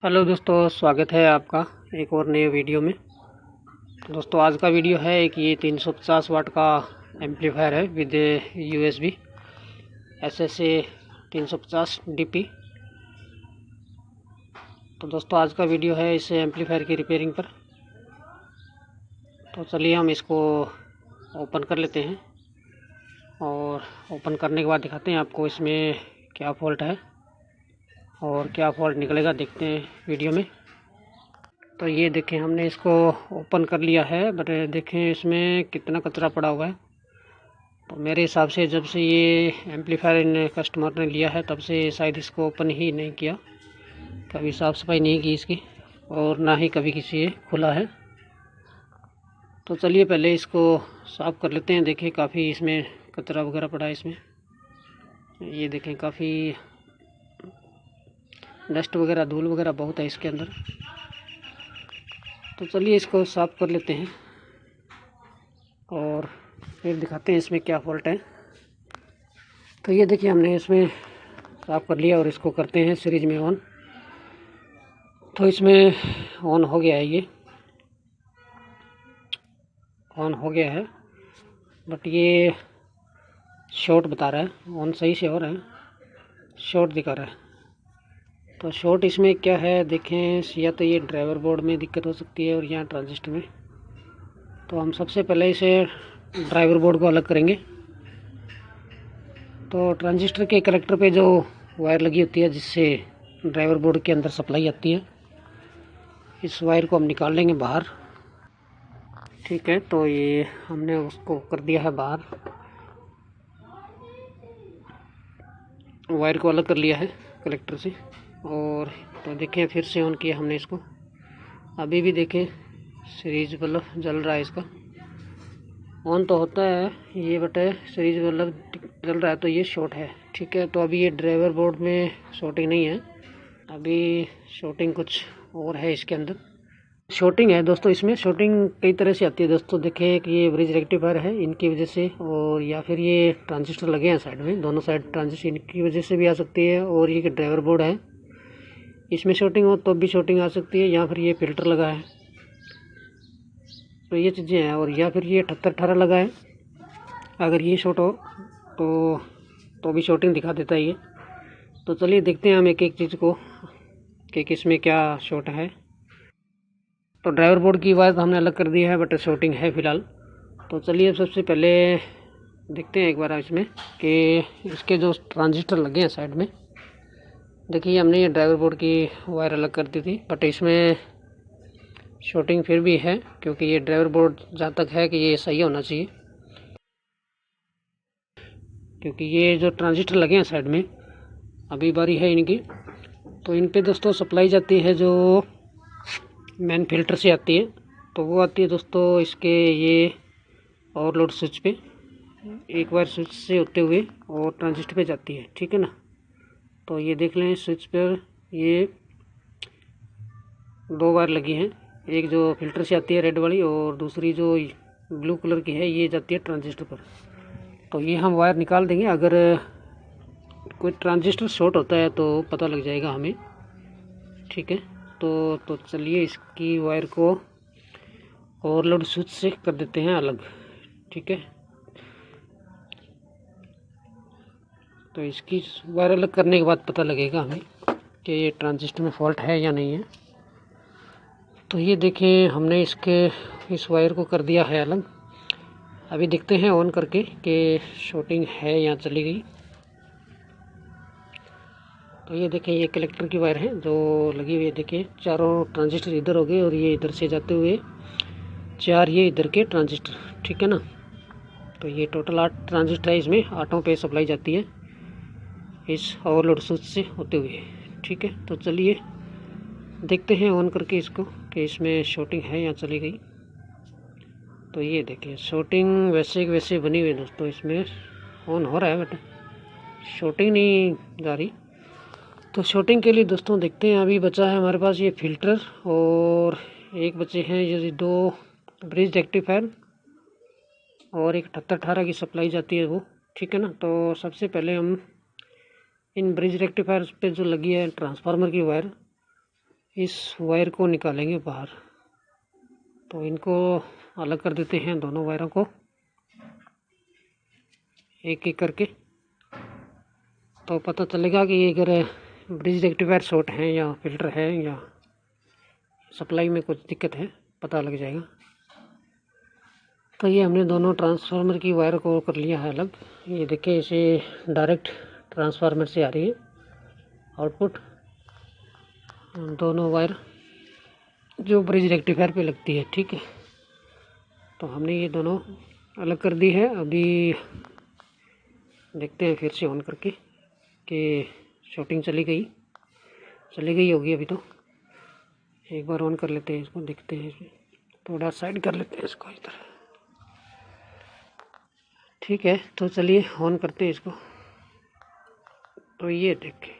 Hello दोस्तों, स्वागत है आपका एक और नए वीडियो में। दोस्तों आज का वीडियो है कि ये 350 वाट का एम्पलीफायर है विद यूएसबी एसएसए 350 डीपी। तो दोस्तों आज का वीडियो है इस एम्पलीफायर की रिपेयरिंग पर। तो चलिए हम इसको ओपन कर लेते हैं और ओपन करने के बाद दिखाते हैं आपको इसमें क्या फॉल्ट है और क्या फॉल्ट निकलेगा, देखते हैं वीडियो में। तो ये देखें, हमने इसको ओपन कर लिया है, बट देखें इसमें कितना कचरा पड़ा हुआ है। तो मेरे हिसाब से जब से ये एम्पलीफायर इन कस्टमर ने लिया है तब से शायद इसको ओपन ही नहीं किया, कभी साफ़ सफाई नहीं की इसकी, और ना ही कभी किसी ये खुला है। तो चलिए पहले इसको साफ़ कर लेते हैं। देखिए काफ़ी इसमें कचरा वगैरह पड़ा है इसमें, ये देखें काफ़ी डस्ट वगैरह धूल वगैरह बहुत है इसके अंदर। तो चलिए इसको साफ़ कर लेते हैं और फिर दिखाते हैं इसमें क्या फॉल्ट है। तो ये देखिए हमने इसमें साफ़ कर लिया और इसको करते हैं सीरीज में ऑन। तो इसमें ऑन हो गया है, ये ऑन हो गया है, बट ये शॉर्ट बता रहा है। ऑन सही से हो रहा है, शॉर्ट दिखा रहा है। तो शॉर्ट इसमें क्या है देखें, या तो ये ड्राइवर बोर्ड में दिक्कत हो सकती है और यहाँ ट्रांजिस्टर में। तो हम सबसे पहले इसे ड्राइवर बोर्ड को अलग करेंगे। तो ट्रांजिस्टर के कलेक्टर पे जो वायर लगी होती है जिससे ड्राइवर बोर्ड के अंदर सप्लाई आती है, इस वायर को हम निकाल लेंगे बाहर। ठीक है, तो ये हमने उसको कर दिया है बाहर, वायर को अलग कर लिया है कलेक्टर से। और तो देखें फिर से ऑन किया हमने इसको, अभी भी देखें सीरीज बल्ब जल रहा है इसका। ऑन तो होता है ये, बट सीरीज बल्ब जल रहा है तो ये शॉर्ट है। ठीक है, तो अभी ये ड्राइवर बोर्ड में शॉर्टिंग नहीं है, अभी शॉर्टिंग कुछ और है इसके अंदर। शॉर्टिंग है दोस्तों, इसमें शॉर्टिंग कई तरह से आती है दोस्तों। देखें कि ये ब्रिज रेक्टिफायर है इनकी वजह से, और या फिर ये ट्रांजिस्टर लगे हैं साइड में, दोनों साइड ट्रांजिस्टर, इनकी वजह से भी आ सकती है। और ये ड्राइवर बोर्ड है, इसमें शॉर्टिंग हो तो भी शॉर्टिंग आ सकती है, या फिर ये फिल्टर लगा है, तो ये चीज़ें हैं। और या फिर ये 7818 लगा है, अगर ये शॉर्ट हो तो भी शॉर्टिंग दिखा देता है ये। तो चलिए देखते हैं हम एक एक चीज़ को कि किसमें क्या शॉर्ट है। तो ड्राइवर बोर्ड की वायर तो हमने अलग कर दी है, बट शॉर्टिंग है फ़िलहाल। तो चलिए अब सबसे पहले देखते हैं एक बार इसमें कि इसके जो ट्रांजिस्टर लगे हैं साइड में। देखिए हमने ये ड्राइवर बोर्ड की वायर अलग कर दी थी, बट इसमें शॉर्टिंग फिर भी है, क्योंकि ये ड्राइवर बोर्ड जहाँ तक है कि ये सही होना चाहिए, क्योंकि ये जो ट्रांजिस्टर लगे हैं साइड में अभी बारी है इनकी। तो इन पे दोस्तों सप्लाई जाती है जो मेन फिल्टर से आती है, तो वो आती है दोस्तों इसके ये ओवरलोड स्विच पे, एक बार स्विच से होते हुए और ट्रांजिस्टर पे जाती है। ठीक है ना, तो ये देख लें स्विच पर ये दो वायर लगी हैं, एक जो फिल्टर से आती है रेड वाली, और दूसरी जो ब्लू कलर की है ये जाती है ट्रांजिस्टर पर। तो ये हम वायर निकाल देंगे, अगर कोई ट्रांजिस्टर शॉर्ट होता है तो पता लग जाएगा हमें। ठीक है, तो चलिए इसकी वायर को ओवरलोड स्विच से कर देते हैं अलग। ठीक है, तो इसकी वायर अलग करने के बाद पता लगेगा हमें कि ये ट्रांजिस्टर में फॉल्ट है या नहीं है। तो ये देखें हमने इस वायर को कर दिया है अलग। अभी देखते हैं ऑन करके कि शॉर्टिंग है या चली गई। तो ये देखें ये कलेक्टर की वायर है जो लगी हुई है। देखिए चारों ट्रांजिस्टर इधर हो गए और ये इधर से जाते हुए चार ये इधर के ट्रांजिस्टर। ठीक है ना, तो ये टोटल 8 ट्रांजिस्टर है, इसमें 8 पे सप्लाई जाती है इस ओवरलोड स्विच से होते हुए। ठीक है, तो चलिए देखते हैं ऑन करके इसको कि इसमें शॉर्टिंग है या चली गई। तो ये देखिए शॉर्टिंग वैसे की वैसे बनी हुई है दोस्तों, इसमें ऑन हो रहा है बट शॉर्टिंग नहीं जा रही। तो शॉर्टिंग के लिए दोस्तों देखते हैं, अभी बचा है हमारे पास ये फिल्टर और एक बचे हैं ये दो ब्रिज रेक्टिफायर और एक 7818 की सप्लाई जाती है वो। ठीक है ना, तो सबसे पहले हम इन ब्रिज रेक्टिफायर पे जो लगी है ट्रांसफार्मर की वायर, इस वायर को निकालेंगे बाहर। तो इनको अलग कर देते हैं, दोनों वायरों को एक एक करके। तो पता चलेगा कि अगर ब्रिज रेक्टिफायर शॉर्ट है या फिल्टर है या सप्लाई में कुछ दिक्कत है, पता लग जाएगा। तो ये हमने दोनों ट्रांसफार्मर की वायर को कर लिया है अलग। ये देखिए, इसे डायरेक्ट ट्रांसफार्मर से आ रही है आउटपुट, दोनों वायर जो ब्रिज रेक्टिफायर पे लगती है। ठीक है, तो हमने ये दोनों अलग कर दी है। अभी देखते हैं फिर से ऑन करके कि शॉर्टिंग चली गई होगी। अभी तो एक बार ऑन कर लेते हैं इसको, देखते हैं इसमें, थोड़ा साइड कर लेते हैं इसको इधर। ठीक है, तो चलिए ऑन करते हैं इसको। तो ये देखिए,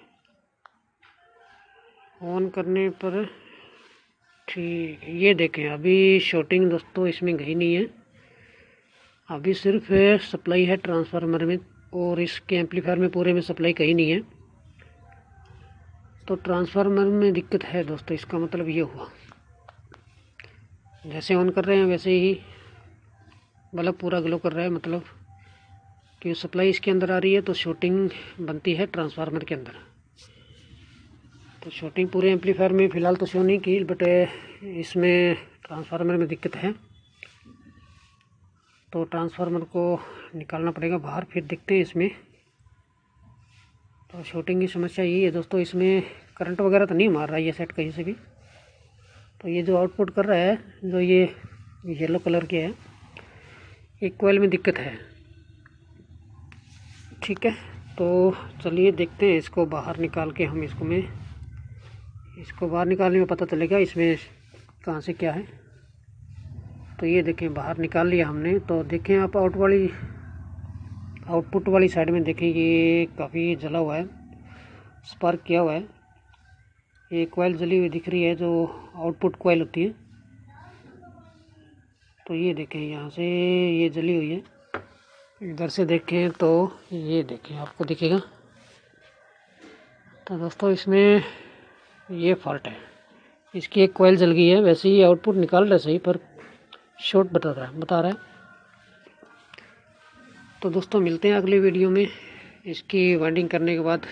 ऑन करने पर ठीक, ये देखें अभी शॉर्टिंग दोस्तों इसमें गई नहीं है। अभी सिर्फ सप्लाई है ट्रांसफार्मर में, और इसके एम्पलीफायर में पूरे में सप्लाई कहीं नहीं है। तो ट्रांसफार्मर में दिक्कत है दोस्तों, इसका मतलब ये हुआ। जैसे ऑन कर रहे हैं वैसे ही बल्ब पूरा ग्लो कर रहा है, मतलब कि सप्लाई इसके अंदर आ रही है, तो शॉर्टिंग बनती है ट्रांसफार्मर के अंदर। तो शॉर्टिंग पूरे एम्पलीफायर में फ़िलहाल तो शो नहीं की, बट इसमें ट्रांसफार्मर में दिक्कत है। तो ट्रांसफार्मर को निकालना पड़ेगा बाहर, फिर देखते हैं इसमें। तो शॉर्टिंग की समस्या यही है दोस्तों, इसमें करंट वगैरह तो नहीं मार रहा है ये सेट कहीं से भी। तो ये जो आउटपुट कर रहा है, जो ये येलो कलर के है, एक कोयल में दिक्कत है। ठीक है, तो चलिए देखते हैं इसको बाहर निकाल के। हम इसको बाहर निकालने में पता चलेगा इसमें कहाँ से क्या है। तो ये देखें, बाहर निकाल लिया हमने। तो देखें आप आउटपुट वाली साइड में देखें, ये काफ़ी जला हुआ है, स्पार्क किया हुआ है। ये कोयल जली हुई दिख रही है, जो आउटपुट कोयल होती है। तो ये देखें, यहाँ से ये जली हुई है। इधर से देखें तो ये देखें, आपको दिखेगा। तो दोस्तों इसमें ये फॉल्ट है, इसकी एक कोयल जल गई है। वैसे ही आउटपुट निकाल रहा है सही, पर शॉर्ट बता रहा है। तो दोस्तों मिलते हैं अगले वीडियो में, इसकी वाइंडिंग करने के बाद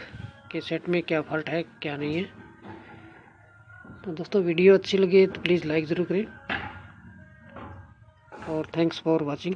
कि सेट में क्या फॉल्ट है क्या नहीं है। तो दोस्तों वीडियो अच्छी लगी तो प्लीज़ लाइक ज़रूर करें, और थैंक्स फॉर वॉचिंग।